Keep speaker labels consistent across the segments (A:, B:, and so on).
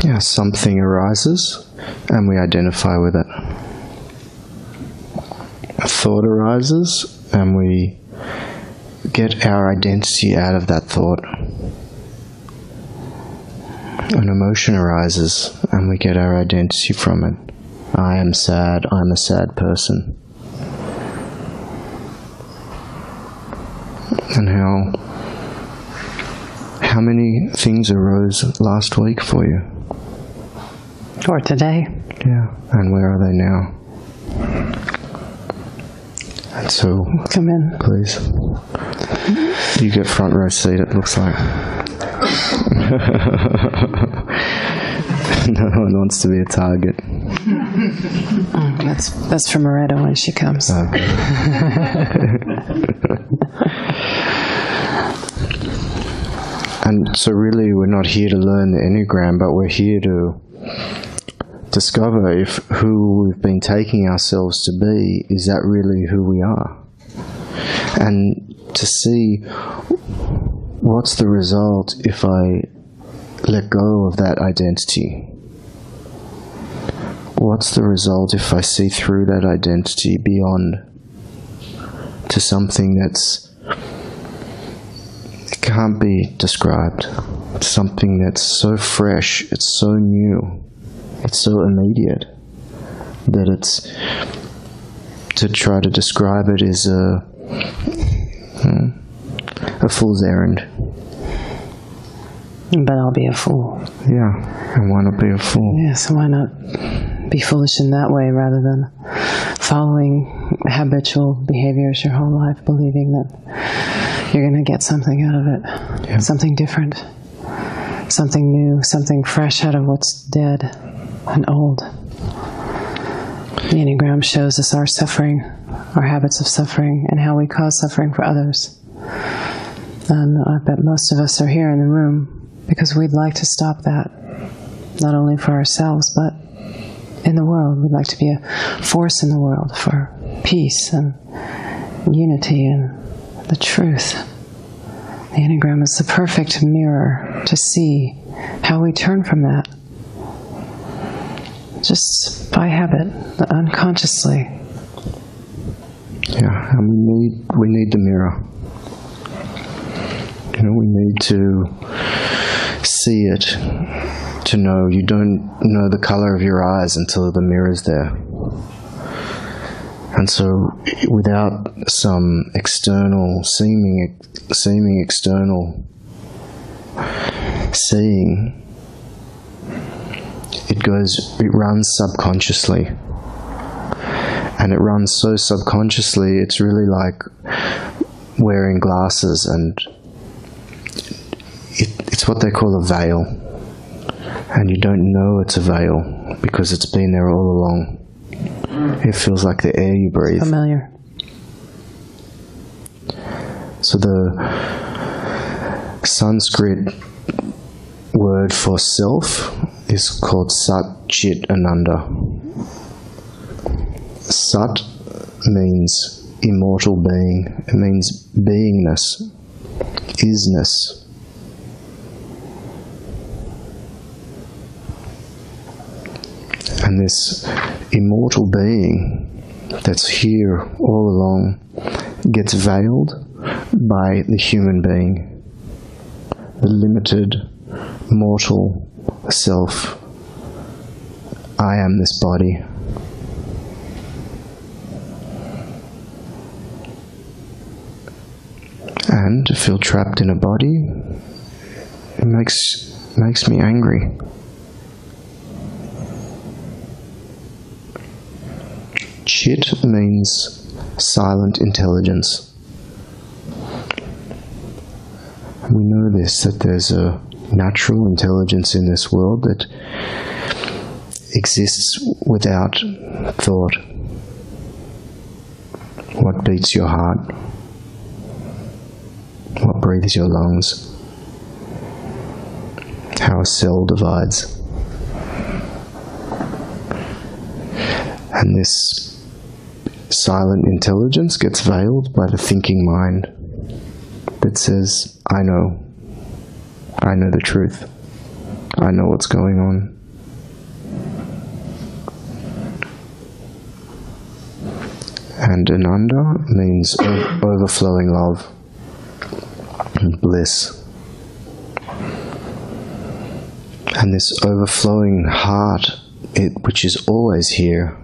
A: Yeah, something arises and we identify with it. A thought arises and we get our identity out of that thought. An emotion arises and we get our identity from it. I am sad, I'm a sad person. And how many things arose last week for you?
B: Or today.
A: Yeah, and where are they now? And so,
B: come in,
A: please. You get front row seat, it looks like. No one wants to be a target.
B: That's for Moretta when she comes.
A: Okay. And so really we're not here to learn the Enneagram, but we're here to discover if who we've been taking ourselves to be, is that really who we are? And to see what's the result if I let go of that identity. What's the result if I see through that identity beyond to something that's it can't be described. Something that's so fresh, it's so new, it's so immediate that it's to try to describe it is a fool's errand.
B: But I'll be a fool.
A: Yeah, and why not be a fool?
B: Yes, why not be foolish in that way rather than following habitual behaviors your whole life, believing that you're going to get something out of it,
A: yeah.
B: Something different, something new, something fresh out of what's dead and old. The Enneagram shows us our suffering, our habits of suffering, and how we cause suffering for others. And I bet most of us are here in the room because we'd like to stop that, not only for ourselves, but in the world. We'd like to be a force in the world for peace and unity and the truth. The Enneagram is the perfect mirror to see how we turn from that. Just by habit, unconsciously.
A: Yeah, and we need the mirror. You know, we need to see it, to know. You don't know the color of your eyes until the mirror's there. And so, without some external, seeming external seeing, it runs subconsciously. And it runs so subconsciously, it's really like wearing glasses, and it's what they call a veil. And you don't know it's a veil because it's been there all along. It feels like the air you breathe.
B: Familiar.
A: So the Sanskrit word for self is called Sat Chit Ananda. Sat means immortal being. It means beingness, isness. And this immortal being that's here all along gets veiled by the human being, the limited, mortal self. I am this body. And to feel trapped in a body, it makes me angry. Chit means silent intelligence. And we know this, that there's a natural intelligence in this world that exists without thought. What beats your heart? What breathes your lungs? How a cell divides. And this silent intelligence gets veiled by the thinking mind that says, I know the truth. I know what's going on. And Ananda means overflowing love and bliss. And this overflowing heart, which is always here,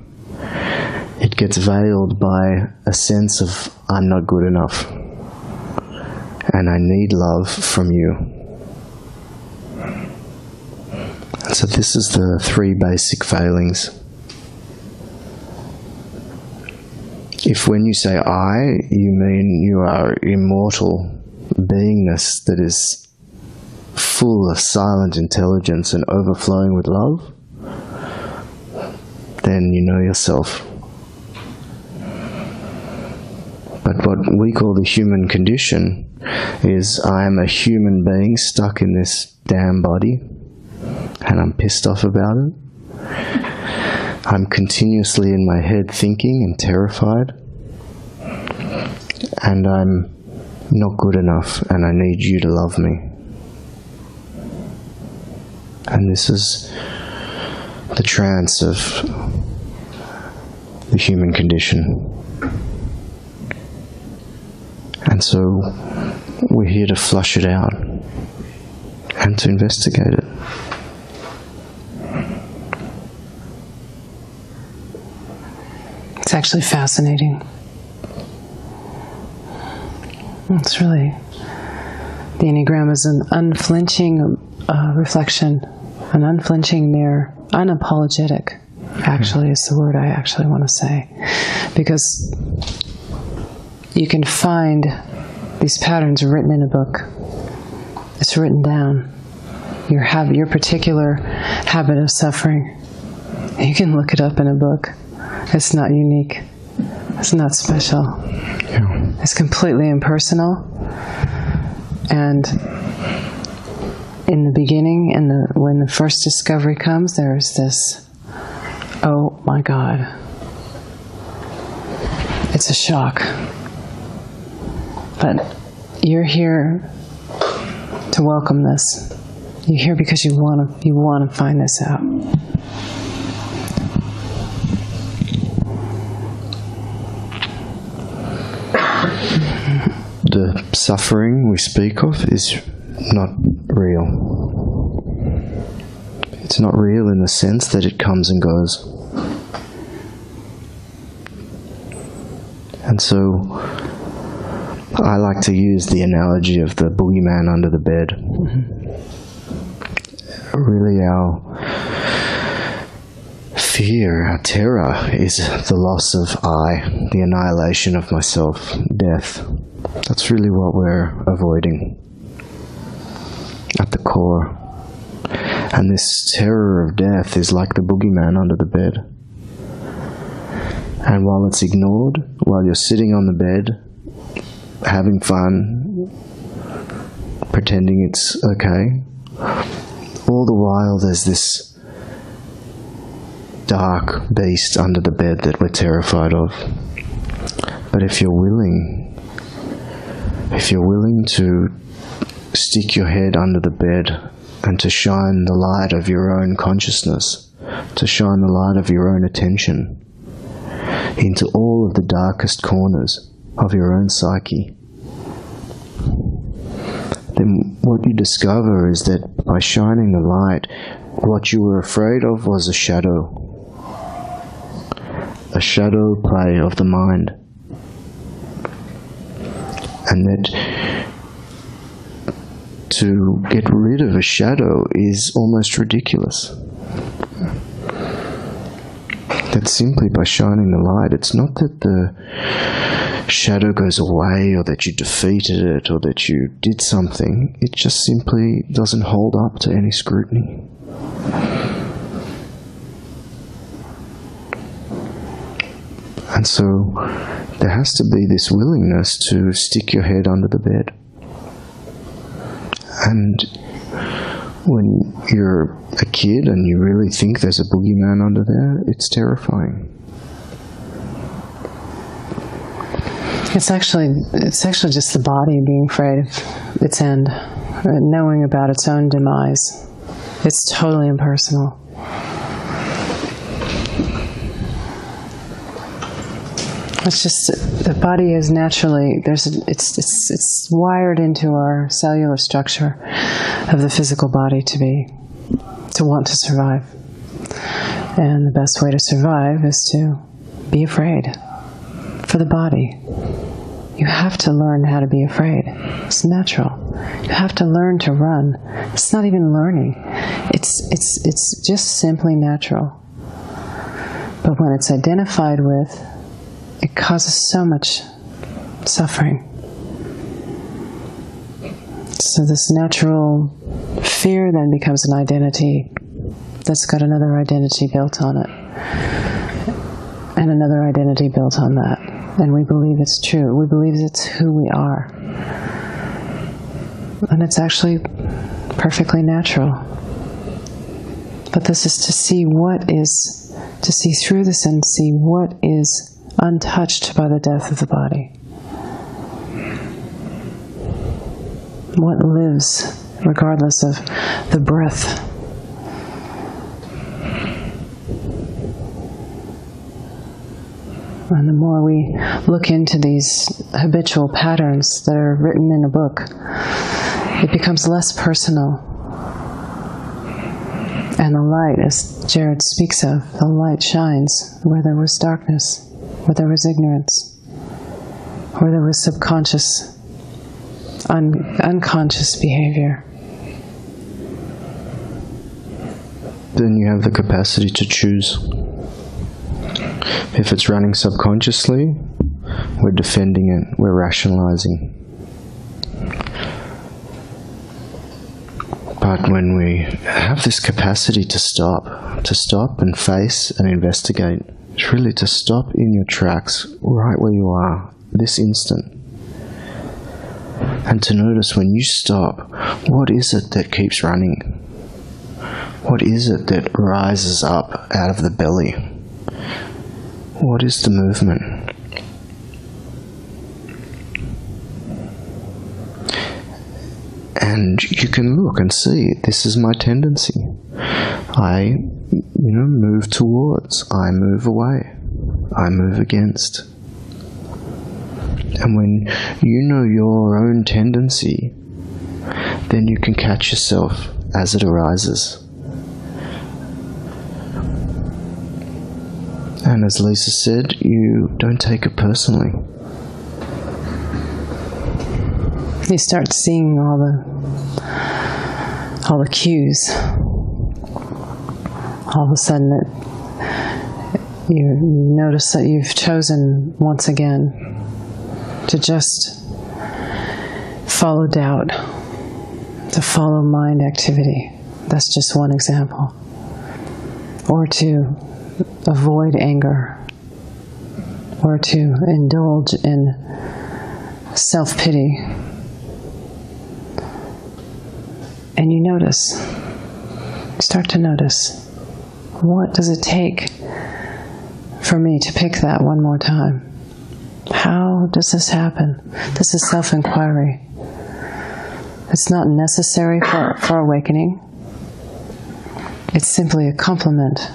A: it gets veiled by a sense of, I'm not good enough, and I need love from you. And so this is the three basic failings. If when you say I, you mean you are immortal beingness that is full of silent intelligence and overflowing with love, then you know yourself. But what we call the human condition is, I am a human being stuck in this damn body, and I'm pissed off about it. I'm continuously in my head thinking and terrified, and I'm not good enough, and I need you to love me. And this is the trance of the human condition. And so we're here to flush it out and to investigate it.
B: It's actually fascinating. It's really, the Enneagram is an unflinching reflection, an unflinching mirror, unapologetic, actually is the word I actually want to say. Because you can find these patterns written in a book. It's written down. Your particular habit of suffering. You can look it up in a book. It's not unique. It's not special. Yeah. It's completely impersonal. And in the beginning, when the first discovery comes, there's this, oh my God. It's a shock. But you're here to welcome this. You're here because you want to find this out.
A: The suffering we speak of is not real. It's not real in the sense that it comes and goes. And so I like to use the analogy of the boogeyman under the bed. Really, our fear, our terror is the loss of I, the annihilation of myself, death. That's really what we're avoiding at the core. And this terror of death is like the boogeyman under the bed. And while it's ignored, while you're sitting on the bed, having fun, pretending it's okay, all the while there's this dark beast under the bed that we're terrified of. But if you're willing to stick your head under the bed and to shine the light of your own consciousness, to shine the light of your own attention into all of the darkest corners of your own psyche, then what you discover is that by shining the light, what you were afraid of was a shadow play of the mind. And that to get rid of a shadow is almost ridiculous. That simply by shining the light, it's not that the shadow goes away or that you defeated it or that you did something. It just simply doesn't hold up to any scrutiny. And so there has to be this willingness to stick your head under the bed. And when you're a kid and you really think there's a boogeyman under there, it's terrifying.
B: It's actually just the body being afraid of its end, knowing about its own demise. It's totally impersonal. It's just the body is naturally it's wired into our cellular structure of the physical body to want to survive, and the best way to survive is to be afraid. For the body, you have to learn how to be afraid. It's natural. You have to learn to run. It's not even learning. It's just simply natural. But when it's identified with, it causes so much suffering. So this natural fear then becomes an identity that's got another identity built on it, and another identity built on that. And we believe it's true. We believe it's who we are. And it's actually perfectly natural. But this is to see through this and see what is untouched by the death of the body. What lives regardless of the breath. And the more we look into these habitual patterns that are written in a book, it becomes less personal. And the light, as Jared speaks of, the light shines where there was darkness, where there was ignorance, where there was subconscious, unconscious behavior.
A: Then you have the capacity to choose. If it's running subconsciously, we're defending it, we're rationalizing. But when we have this capacity to stop and face and investigate, it's really to stop in your tracks right where you are, this instant. And to notice when you stop, what is it that keeps running? What is it that rises up out of the belly? What is the movement? And you can look and see, this is my tendency. I, move towards, I move away, I move against. And when you know your own tendency, then you can catch yourself as it arises. And as Lisa said, you don't take it personally.
B: You start seeing all the cues. All of a sudden, you notice that you've chosen once again to just follow doubt, to follow mind activity. That's just one example. Or to avoid anger, or to indulge in self-pity. And you notice, start to notice, what does it take for me to pick that one more time? How does this happen? This is self-inquiry. It's not necessary for awakening. It's simply a complement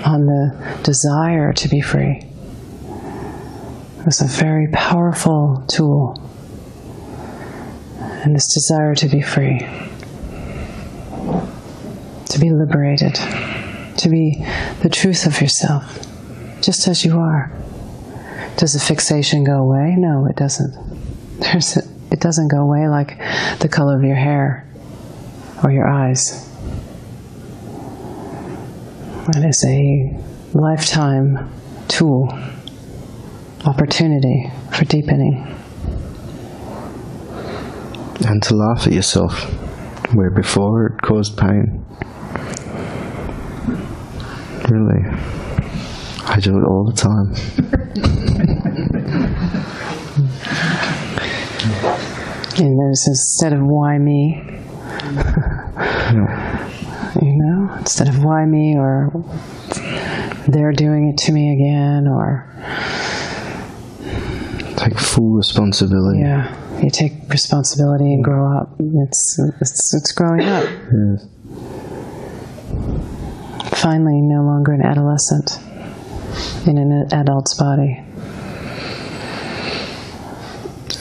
B: on the desire to be free. It's a very powerful tool. And this desire to be free, to be liberated, to be the truth of yourself, just as you are. Does the fixation go away? No, it doesn't. It doesn't go away like the color of your hair or your eyes. It is a lifetime tool, opportunity for deepening.
A: And to laugh at yourself, where before it caused pain. Really. I do it all the time.
B: And there's instead of why me, instead of why me, or they're doing it to me again, or
A: take full responsibility.
B: Yeah, you take responsibility and grow up. It's growing up.
A: Yes.
B: Finally, no longer an adolescent in an adult's body.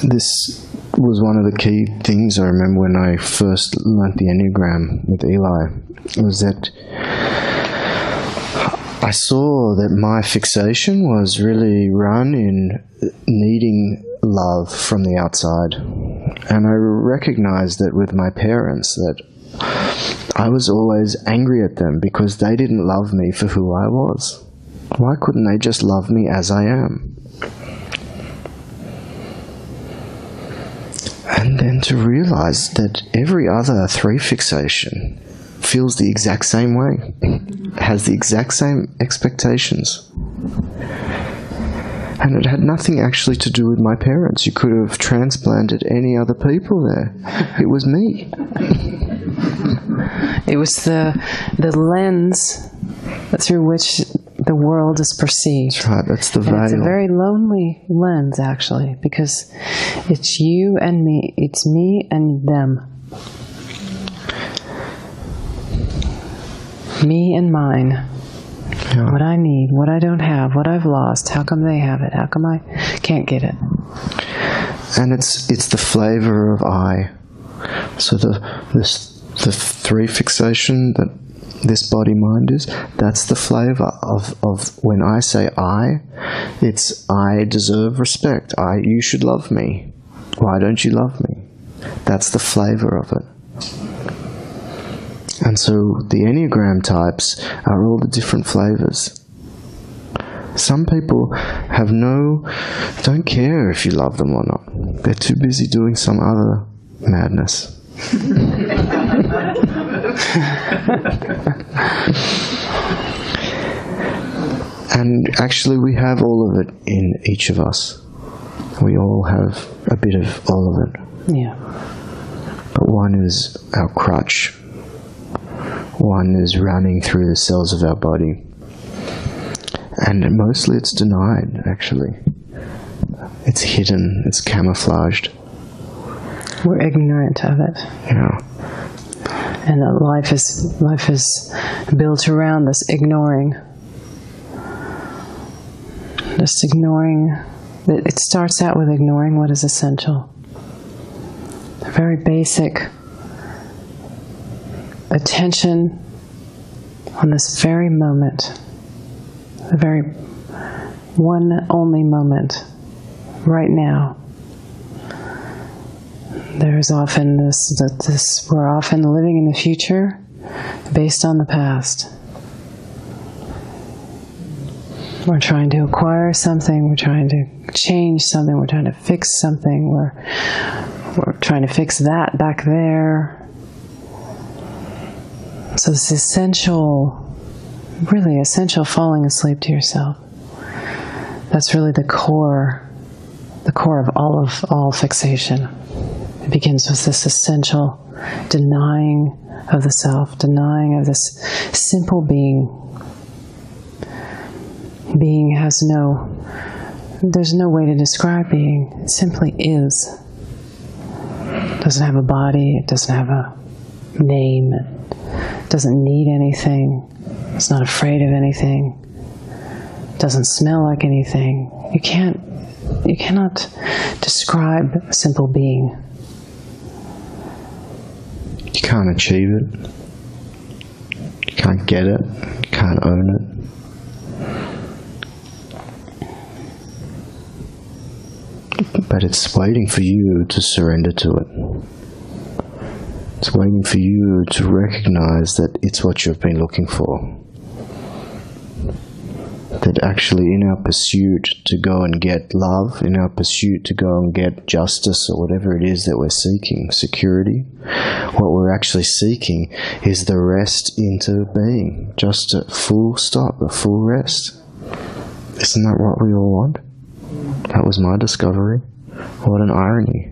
A: This was one of the key things I remember when I first learnt the Enneagram with Eli, was that I saw that my fixation was really run in needing love from the outside. And I recognized that with my parents, that I was always angry at them because they didn't love me for who I was. Why couldn't they just love me as I am? And then to realize that every other 3 fixation feels the exact same way, has the exact same expectations. And it had nothing actually to do with my parents. You could have transplanted any other people there. It was me.
B: It was the lens through which the world is perceived.
A: That's right, that's the veil.
B: And it's a very lonely lens, actually, because it's you and me. It's me and them. Me and mine. Yeah. What I need, what I don't have, what I've lost. How come they have it? How come I can't get it?
A: And it's the flavor of I. So the 3 fixation that this body-mind is, that's the flavor of when I say I, it's I deserve respect. You should love me. Why don't you love me? That's the flavor of it. And so the Enneagram types are all the different flavors. Some people don't care if you love them or not. They're too busy doing some other madness. And actually we have all of it in each of us. We all have a bit of all of it.
B: Yeah.
A: But one is our crutch. One is running through the cells of our body. And mostly it's denied, actually. It's hidden, it's camouflaged.
B: We're ignorant of it.
A: Yeah.
B: And life is built around this ignoring. Just ignoring. It starts out with ignoring what is essential. A very basic attention on this very moment, the very one only moment, right now. There's often we're often living in the future based on the past. We're trying to acquire something, we're trying to change something, we're trying to fix something, we're trying to fix that back there. So this really essential falling asleep to yourself. That's really the core of all fixation. It begins with this essential denying of the self, denying of this simple being. Being there's no way to describe being. It simply is. It doesn't have a body, it doesn't have a name, it doesn't need anything, it's not afraid of anything, it doesn't smell like anything. You cannot describe a simple being.
A: You can't achieve it. You can't get it. You can't own it. But it's waiting for you to surrender to it. It's waiting for you to recognize that it's what you've been looking for. That actually in our pursuit to go and get love, in our pursuit to go and get justice or whatever it is that we're seeking, security, what we're actually seeking is the rest into being. Just a full stop, a full rest. Isn't that what we all want? That was my discovery. What an irony.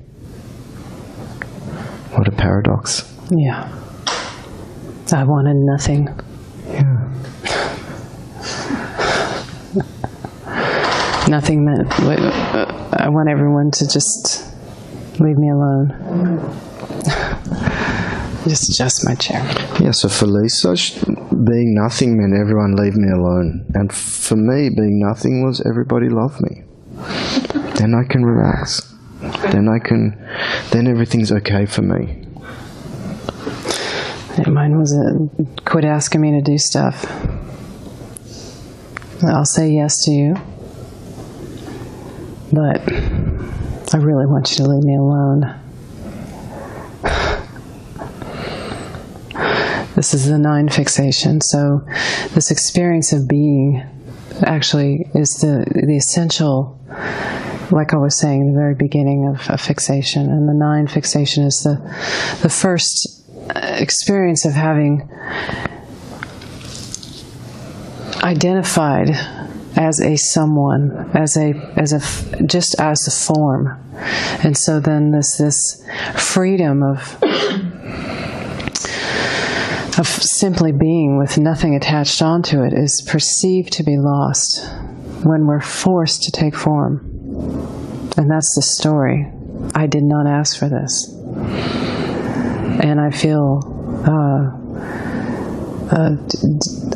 A: What a paradox.
B: Yeah. I wanted nothing.
A: Yeah.
B: Nothing meant, I want everyone to just leave me alone. Just adjust my chair.
A: Yeah, so for Lisa, being nothing meant everyone leave me alone. And for me, being nothing was everybody love me. Then I can relax. Then everything's okay for me.
B: Mine was quit asking me to do stuff. I'll say yes to you, but I really want you to leave me alone. This is the Nine Fixation. So this experience of being actually is the essential, like I was saying in the very beginning of fixation. And the Nine Fixation is the first experience of having identified as a someone, just as a form. And so then this freedom of simply being with nothing attached onto it is perceived to be lost when we're forced to take form. And that's the story. I did not ask for this. And I feel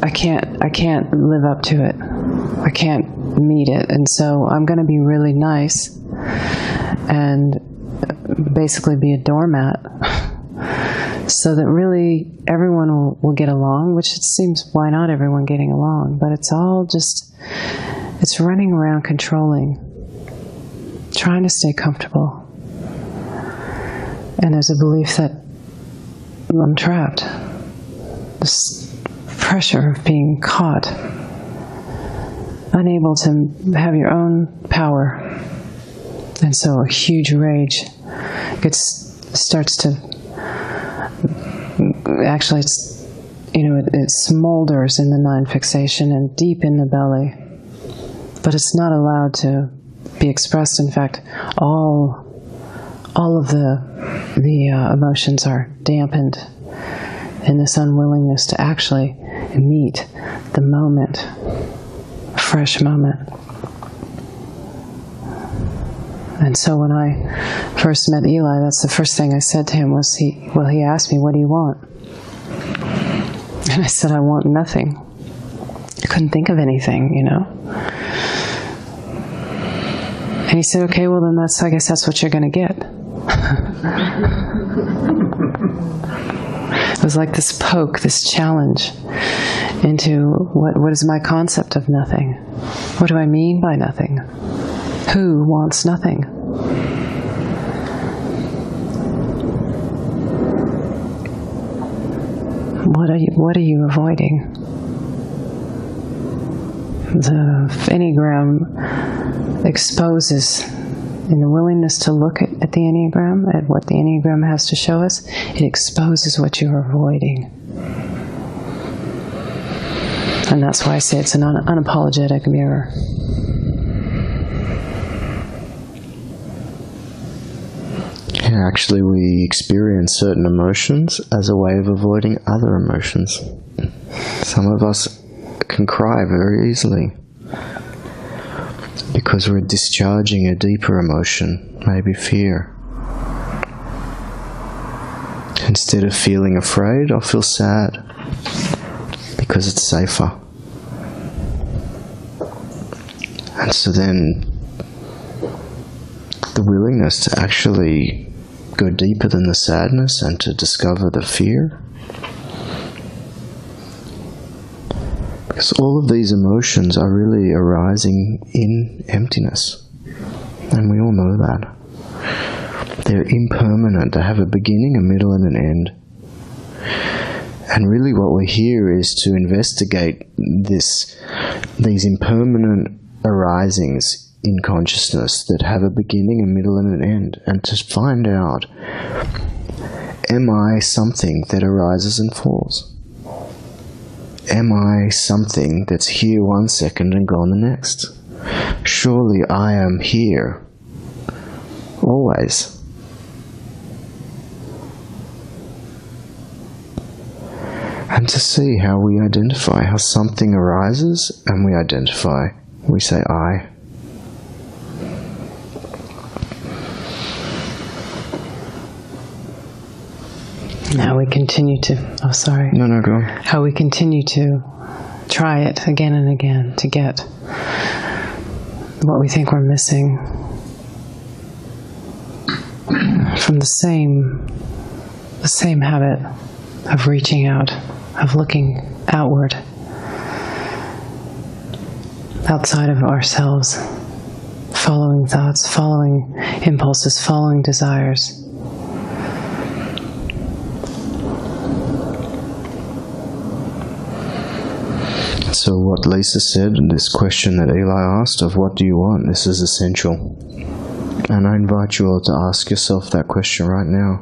B: I can't live up to it. I can't meet it. And so I'm going to be really nice and basically be a doormat so that really everyone will get along, which it seems, why not everyone getting along? But it's all just, it's running around controlling, trying to stay comfortable. And there's a belief that I'm trapped. This pressure of being caught, unable to have your own power. And so a huge rage starts to, actually it's, it smolders in the Nine Fixation and deep in the belly. But it's not allowed to be expressed. In fact, all of the emotions are dampened in this unwillingness to actually meet the moment, a fresh moment. And so when I first met Eli, that's the first thing I said to him was, he asked me, what do you want? And I said, I want nothing. I couldn't think of anything, And he said, okay, well then I guess that's what you're going to get. It was like this poke, this challenge into what is my concept of nothing? What do I mean by nothing? Who wants nothing? What are you avoiding? The Enneagram exposes, in the willingness to look at the Enneagram, at what the Enneagram has to show us, it exposes what you're avoiding. And that's why I say it's an unapologetic mirror.
A: Yeah, actually we experience certain emotions as a way of avoiding other emotions. Some of us can cry very easily because we're discharging a deeper emotion, maybe fear. Instead of feeling afraid, I'll feel sad because it's safer. And so then the willingness to actually go deeper than the sadness and to discover the fear. Because all of these emotions are really arising in emptiness. And we all know that. They're impermanent. They have a beginning, a middle, and an end. And really what we're here is to investigate these impermanent arisings in consciousness that have a beginning, a middle, and an end. And to find out, am I something that arises and falls? Am I something that's here 1 second and gone the next? Surely I am here, always. And to see how we identify, how something arises and we identify. We say I.
B: And how we continue to,
A: No, go on.
B: How we continue to try it again and again to get what we think we're missing from the same habit of reaching out, of looking outward, outside of ourselves, following thoughts, following impulses, following desires.
A: So what Lisa said, this question that Eli asked of what do you want, this is essential. And I invite you all to ask yourself that question right now.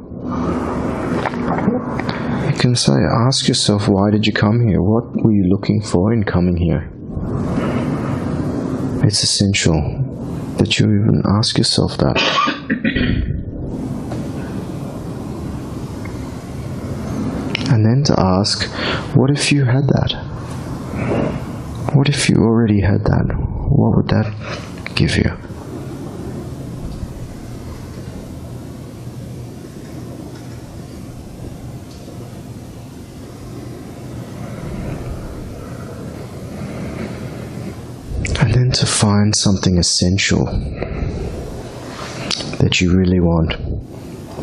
A: You can say, ask yourself, why did you come here? What were you looking for in coming here? It's essential that you even ask yourself that. And then to ask, what if you had that? What if you already had that? What would that give you? And then to find something essential that you really want.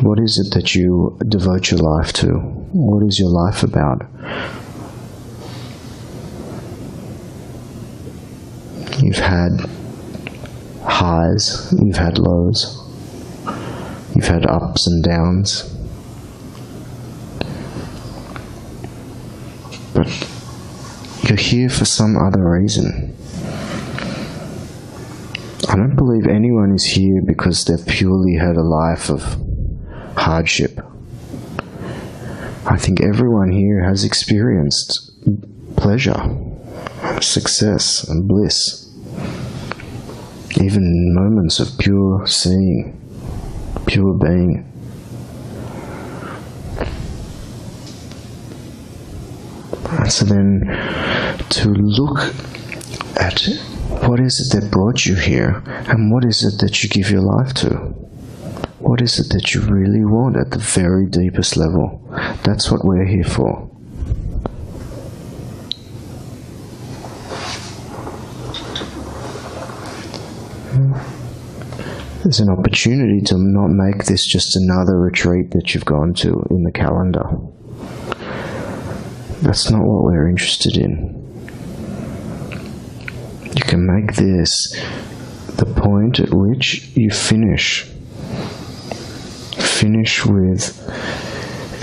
A: What is it that you devote your life to? What is your life about? You've had highs, you've had lows, you've had ups and downs. But you're here for some other reason. I don't believe anyone is here because they've purely had a life of hardship. I think everyone here has experienced pleasure, success, and bliss. Even moments of pure seeing, pure being. And so then to look at what is it that brought you here, and what is it that you give your life to? What is it that you really want at the very deepest level? That's what we're here for. There's an opportunity to not make this just another retreat that you've gone to in the calendar. That's not what we're interested in. You can make this the point at which you finish with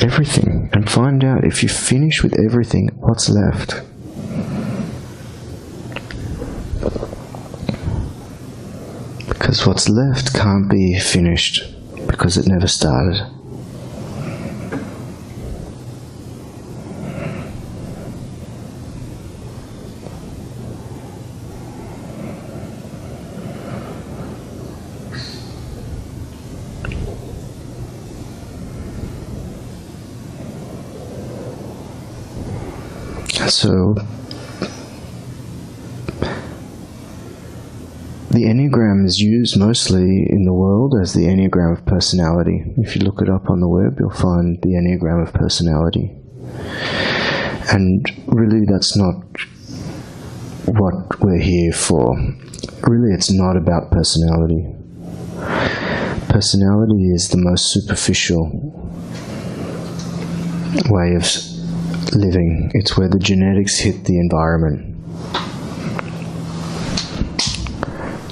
A: everything, and find out if you finish with everything, what's left. Because what's left can't be finished, because it never started. So, the Enneagram is used mostly in the world as the Enneagram of personality. If you look it up on the web, you'll find the Enneagram of personality. And really, that's not what we're here for. Really, it's not about personality. Personality is the most superficial way of living. It's where the genetics hit the environment.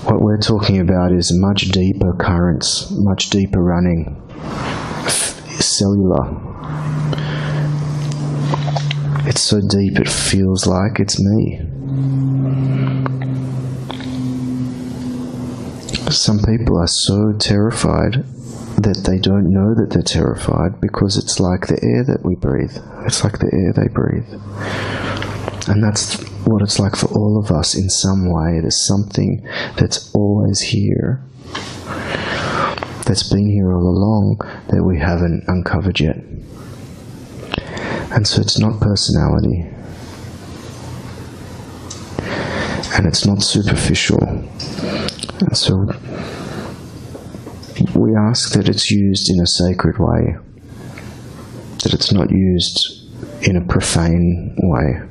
A: What we're talking about is much deeper currents, much deeper running, cellular. It's so deep it feels like it's me. Some people are so terrified that they don't know that they're terrified, because it's like the air that we breathe. It's like the air they breathe. And that's what it's like for all of us in some way. There's something that's always here, that's been here all along, that we haven't uncovered yet. And so it's not personality. And it's not superficial. And so we ask that it's used in a sacred way. that it's not used in a profane way.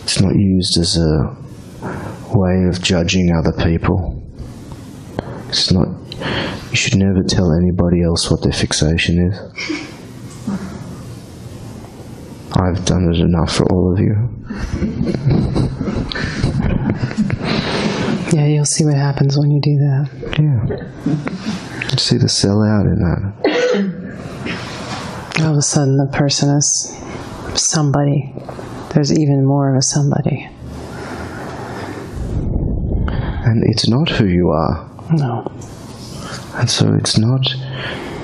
A: It's not used as a way of judging other people. It's not. You should never tell anybody else what their fixation is. I've done it enough for all of you.
B: Yeah, you'll see what happens when you do that.
A: Yeah. You see the sellout in that.
B: All of a sudden the person is somebody. There's even more of a somebody.
A: And it's not who you are.
B: No.
A: And so it's not,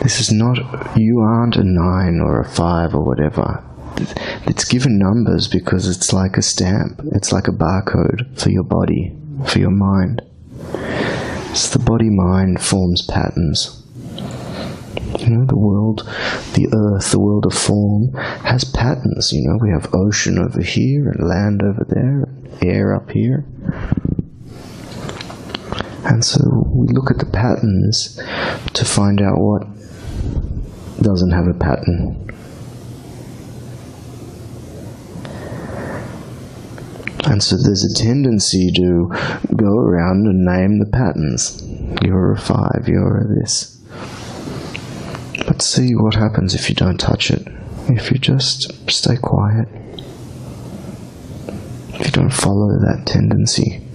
A: this is not, you aren't a 9 or a 5 or whatever. It's given numbers because it's like a stamp. It's like a barcode for your body, for your mind. So the body-mind forms patterns. You know, the world, the earth, the world of form has patterns. You know, we have ocean over here and land over there, and air up here. And so we look at the patterns to find out what doesn't have a pattern. And so there's a tendency to go around and name the patterns. You're a 5, you're a this. But see what happens if you don't touch it. If you just stay quiet. If you don't follow that tendency.